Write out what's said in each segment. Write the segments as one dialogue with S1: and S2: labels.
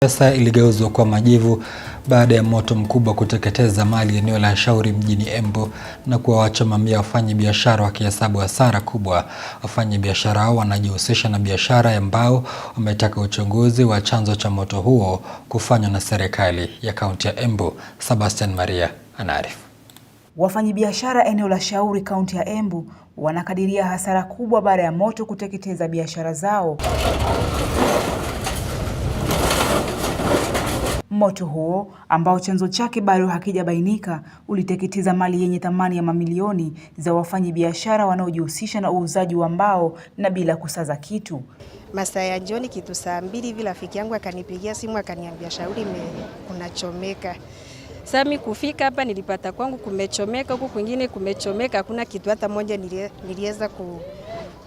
S1: Pesa iligeuzwa kwa majivu baada ya moto mkubwa kuteketeza mali eneo la Shauri mjini Embu na kuwaacha mamia wafanyabiashara wakihesabu hasara kubwa. Wafanyabiashara hao wanajihusisha na biashara ya mbao wametaka uchunguzi wa chanzo cha moto huo kufanywa na serikali ya kaunti ya Embu. Sebastian Maria anaarifu.
S2: Wafanyabiashara eneo la Shauri kaunti ya Embu wanakadiria hasara kubwa baada ya moto kuteketeza biashara zao. Moto huo ambao chanzo chake bado hakijabainika uliteketeza mali yenye thamani ya mamilioni za wafanyabiashara wanaojihusisha na uuzaji wa mbao na bila kusaza kitu.
S3: Masaa ya jioni kitu saa 2 hivi rafiki yangu akanipigia simu akaniambia Shauri kunachomeka. Sasa mimi kufika hapa nilipata kwangu kumechomeka, huku kwingine kumechomeka, hakuna kitu hata moja niliweza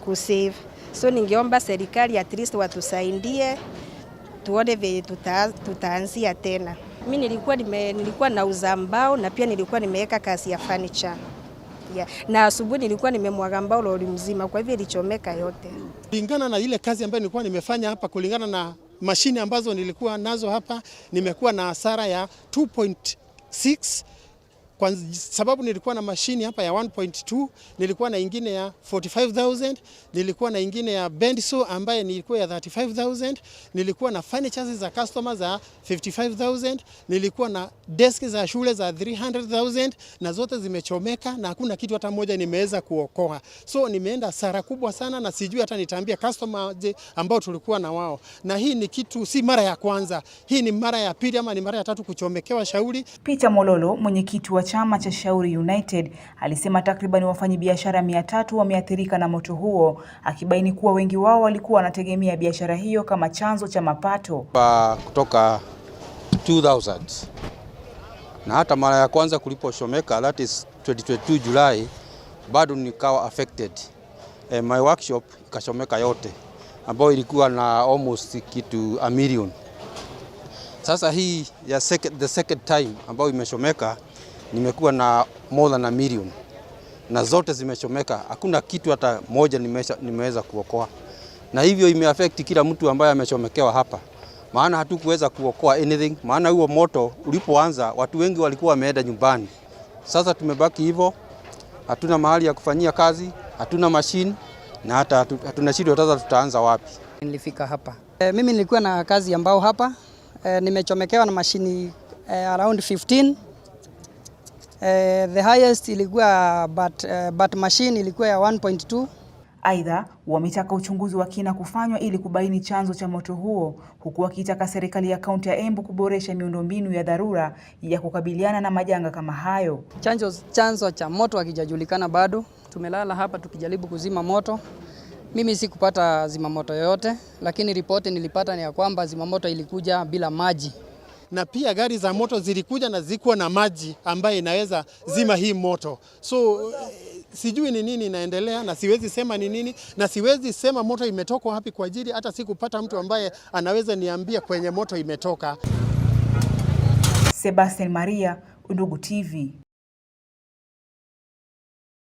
S3: kusave. So ningeomba serikali at least watusaidie tuone vile tutaanzia tena. Mimi nilikuwa nauza mbao na pia nilikuwa nimeweka kazi ya furniture. Yeah. Na asubuhi nilikuwa nimemwaga mbao lori mzima, kwa hivyo ilichomeka yote.
S4: Kulingana na ile kazi ambayo nilikuwa nimefanya hapa, kulingana na mashine ambazo nilikuwa nazo hapa, nimekuwa na hasara ya 2.6 kwa sababu nilikuwa na mashini hapa ya 1.2, nilikuwa na ingine ya 45,000, nilikuwa na ingine ya Bendiso ambaye nilikuwa ya 35,000, nilikuwa na furniture za customers za 55,000, nilikuwa na desk za shule za 300,000 na zote zimechomeka na hakuna kitu hata moja nimeweza kuokoa. So nimeenda hasara kubwa sana na sijui hata nitaambia customers ambao tulikuwa na wao. Na hii ni kitu si mara ya kwanza. Hii ni mara ya pili ama ni mara ya tatu kuchomekewa Shauri.
S2: Peter Mololo, mwenyekiti wa chama cha Shauri United, alisema takriban wafanyabiashara 300 wameathirika na moto huo, akibaini kuwa wengi wao walikuwa wanategemea biashara hiyo kama chanzo cha mapato.
S5: Kutoka 2000 na hata mara ya kwanza kulipochomeka, that is 2022 July, bado nikawa affected. My workshop ikachomeka yote ambayo ilikuwa na almost kitu 1 million. Sasa hii ya the second time ambayo imechomeka nimekuwa na more than 1 million na zote zimechomeka, hakuna kitu hata moja nimeweza kuokoa, na hivyo imeaffect kila mtu ambaye amechomekewa hapa, maana hatukuweza kuokoa anything, maana huo moto ulipoanza watu wengi walikuwa wameenda nyumbani. Sasa tumebaki hivyo, hatuna mahali ya kufanyia kazi, hatuna machine na hata hatuna shida sasa tutaanza wapi.
S6: Nilifika hapa mimi nilikuwa na kazi ambao hapa nimechomekewa na mashini around 15. The highest ilikuwa but machine ilikuwa ya 1.2.
S2: Aidha, wametaka uchunguzi wa kina kufanywa ili kubaini chanzo cha moto huo, huku wakitaka serikali ya kaunti ya Embu kuboresha miundombinu ya dharura ya kukabiliana na majanga kama hayo.
S6: Chanzo cha moto hakijajulikana bado. Tumelala hapa tukijaribu kuzima moto. Mimi sikupata zimamoto yoyote, lakini ripoti nilipata ni ya kwamba zimamoto ilikuja bila maji.
S4: Na pia gari za moto zilikuja na zikuwa na maji ambaye inaweza zima hii moto. So sijui ni nini inaendelea na siwezi sema ni nini na siwezi sema moto imetoka wapi kwa ajili hata sikupata mtu ambaye anaweza niambia kwenye moto imetoka.
S2: Sebastian Maria, Undugu TV.